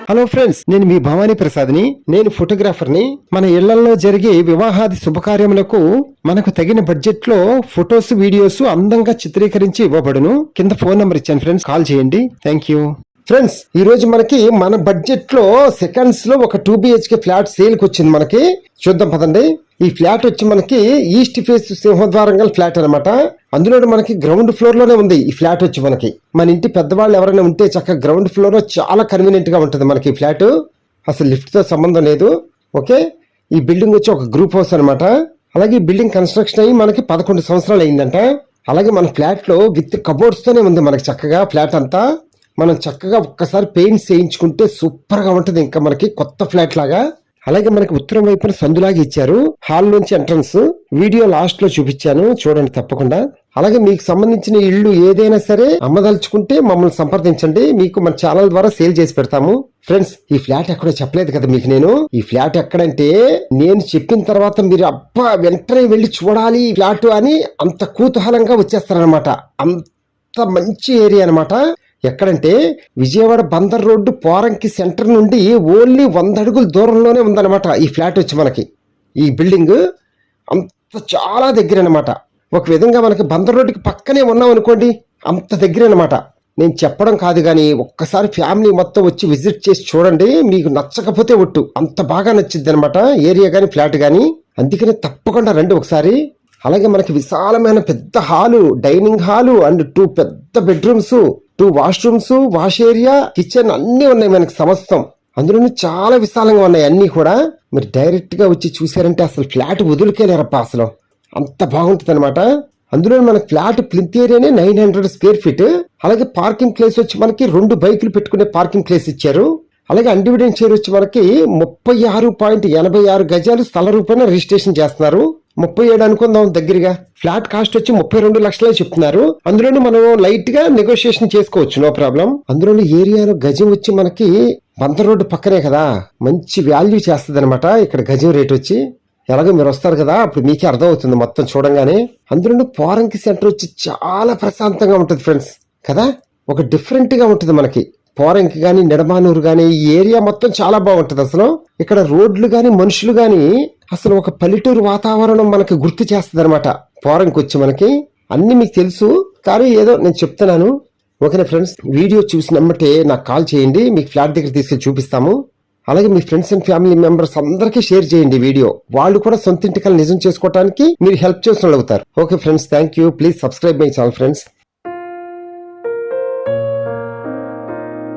Hello friends, నేను మీ భవానీ ప్రసాద్ని. నేను ఫోటోగ్రాఫర్ని. మన ఇళ్లలో జరిగే వివాహాది శుభకార్యములకు మనకు తగిన బడ్జెట్ లో ఫొటోస్, వీడియోస్ అందంగా చిత్రీకరించి ఇవ్వబడును. కింద ఫోన్ నంబర్ ఇచ్చాను ఫ్రెండ్స్, కాల్ చేయండి. Thank you. ఫ్రెండ్స్, ఈ రోజు మనకి మన బడ్జెట్ లో సెకండ్స్ లో ఒక 2 BHK ఫ్లాట్ సేల్ కి వచ్చింది. మనకి చూద్దాం పదండి. ఈ ఫ్లాట్ వచ్చి మనకి ఈస్ట్ ఫేస్ సింహద్వారం గల ఫ్లాట్ అనమాట. అందులో మనకి గ్రౌండ్ ఫ్లోర్ లోనే ఉంది ఈ ఫ్లాట్ వచ్చి. మనకి మన ఇంటి పెద్దవాళ్ళు ఎవరైనా ఉంటే చక్కగా గ్రౌండ్ ఫ్లోర్ లో చాలా కన్వీనియంట్ గా ఉంటుంది మనకి ఈ ఫ్లాట్. అసలు లిఫ్ట్ తో సంబంధం లేదు. ఓకే, ఈ బిల్డింగ్ వచ్చి ఒక గ్రూప్ హౌస్ అనమాట. అలాగే ఈ బిల్డింగ్ కన్స్ట్రక్షన్ అయ్యి మనకి 11 సంవత్సరాలు అయిందంట. అలాగే మన ఫ్లాట్ లో విత్ కబోర్డ్స్ తోనే ఉంది మనకి చక్కగా ఫ్లాట్ అంతా. మనం చక్కగా ఒక్కసారి పెయింట్స్ వేయించుకుంటే సూపర్ గా ఉంటుంది, ఇంకా మనకి కొత్త ఫ్లాట్ లాగా. అలాగే మనకి ఉత్తరం వైపున సందులాగా ఇచ్చారు. హాల్ నుంచి ఎంట్రన్స్ వీడియో లాస్ట్ లో చూపించాను, చూడండి తప్పకుండా. అలాగే మీకు సంబంధించిన ఇల్లు ఏదైనా సరే అమ్మదలుచుకుంటే మమ్మల్ని సంప్రదించండి, మీకు మన ఛానల్ ద్వారా సేల్ చేసి పెడతాము. ఫ్రెండ్స్, ఈ ఫ్లాట్ ఎక్కడో చెప్పలేదు కదా మీకు నేను. ఈ ఫ్లాట్ ఎక్కడంటే నేను చెప్పిన తర్వాత మీరు అబ్బా వెంటనే వెళ్లి చూడాలి ఈ ఫ్లాట్ అని అంత కుతూహలంగా వచ్చేస్తారనమాట. అంత మంచి ఏరియా అనమాట. ఎక్కడంటే విజయవాడ బందర్ రోడ్డు పోరంకి సెంటర్ నుండి ఓన్లీ 100 అడుగుల దూరంలోనే ఉందన్నమాట ఈ ఫ్లాట్ వచ్చి మనకి. ఈ బిల్డింగ్ అంత చాలా దగ్గర అనమాట. ఒక విధంగా మనకి బందర్ రోడ్డుకి పక్కనే ఉన్నాం అనుకోండి, అంత దగ్గర అనమాట. నేను చెప్పడం కాదు కానీ ఒక్కసారి ఫ్యామిలీ మొత్తం వచ్చి విజిట్ చేసి చూడండి, మీకు నచ్చకపోతే ఒట్టు, అంత బాగా నచ్చింది అనమాట ఏరియా కానీ ఫ్లాట్ కానీ. అందుకని తప్పకుండా రండి ఒకసారి. అలాగే మనకి విశాలమైన పెద్ద హాలు, డైనింగ్ హాలు అండ్ 2 పెద్ద bedrooms, 2 washrooms, wash area, kitchen అన్ని ఉన్నాయి మనకి సమస్తం. అందులోనే చాలా విశాలంగా ఉన్నాయి అన్ని కూడా. మీరు డైరెక్ట్ గా వచ్చి చూసారంటే అసలు ఫ్లాట్ వదులుకేలేరప్ప, అసలు అంత బాగుంటుంది అనమాట. అందులో మనకి ఫ్లాట్ ప్లింత్ ఏరియానే 900 స్క్వేర్ ఫీట్. అలాగే పార్కింగ్ ప్లేస్ వచ్చి మనకి 2 బైకులు పెట్టుకునే పార్కింగ్ ప్లేస్ ఇచ్చారు. అలాగే అన్డివిడెంట్ షేర్ వచ్చి మనకి 36.86 గజాలు స్థల రూపాయన రిజిస్ట్రేషన్ చేస్తున్నారు. 37 అనుకుందాం దగ్గరగా. ఫ్లాట్ కాస్ట్ వచ్చి 32 లక్షలే చెప్తున్నారు. అందులోనే మనం లైట్ గా నెగోషియేషన్ చేసుకోవచ్చు, నో ప్రాబ్లం. అందులోని ఏరియాలో గజం వచ్చి మనకి బందర్ రోడ్డు పక్కనే కదా, మంచి వాల్యూ చేస్తుంది అనమాట ఇక్కడ గజం రేట్ వచ్చి. ఎలాగో మీరు వస్తారు కదా, అప్పుడు మీకే అర్థం అవుతుంది మొత్తం చూడంగానే. అందులోని పోరంకి సెంటర్ వచ్చి చాలా ప్రశాంతంగా ఉంటుంది ఫ్రెండ్స్ కదా. ఒక డిఫరెంట్ గా ఉంటుంది మనకి పోరంకి గాని, నిడమానూరు గాని, ఈ ఏరియా మొత్తం చాలా బాగుంటది. అసలు ఇక్కడ రోడ్లు గాని, మనుషులు గాని, అసలు ఒక పల్లెటూరు వాతావరణం మనకి గుర్తు చేస్తుంది అనమాట పోరంకి వచ్చి మనకి. అన్ని మీకు తెలుసు కానీ ఏదో నేను చెప్తున్నాను. ఓకేనా ఫ్రెండ్స్, వీడియో చూసినమ్మటే నాకు కాల్ చేయండి, మీకు ఫ్లాట్ దగ్గర తీసుకెళ్ళి చూపిస్తాము. అలాగే మీ ఫ్రెండ్స్ అండ్ ఫ్యామిలీ మెంబర్స్ అందరికీ షేర్ చేయండి వీడియో. వాళ్ళు కూడా సొంత ఇంటికలు నిజం చేసుకోవడానికి మీరు హెల్ప్ చేసిన వాళ్ళు అవుతారు. Okay friends, thank you. Please subscribe my channel friends.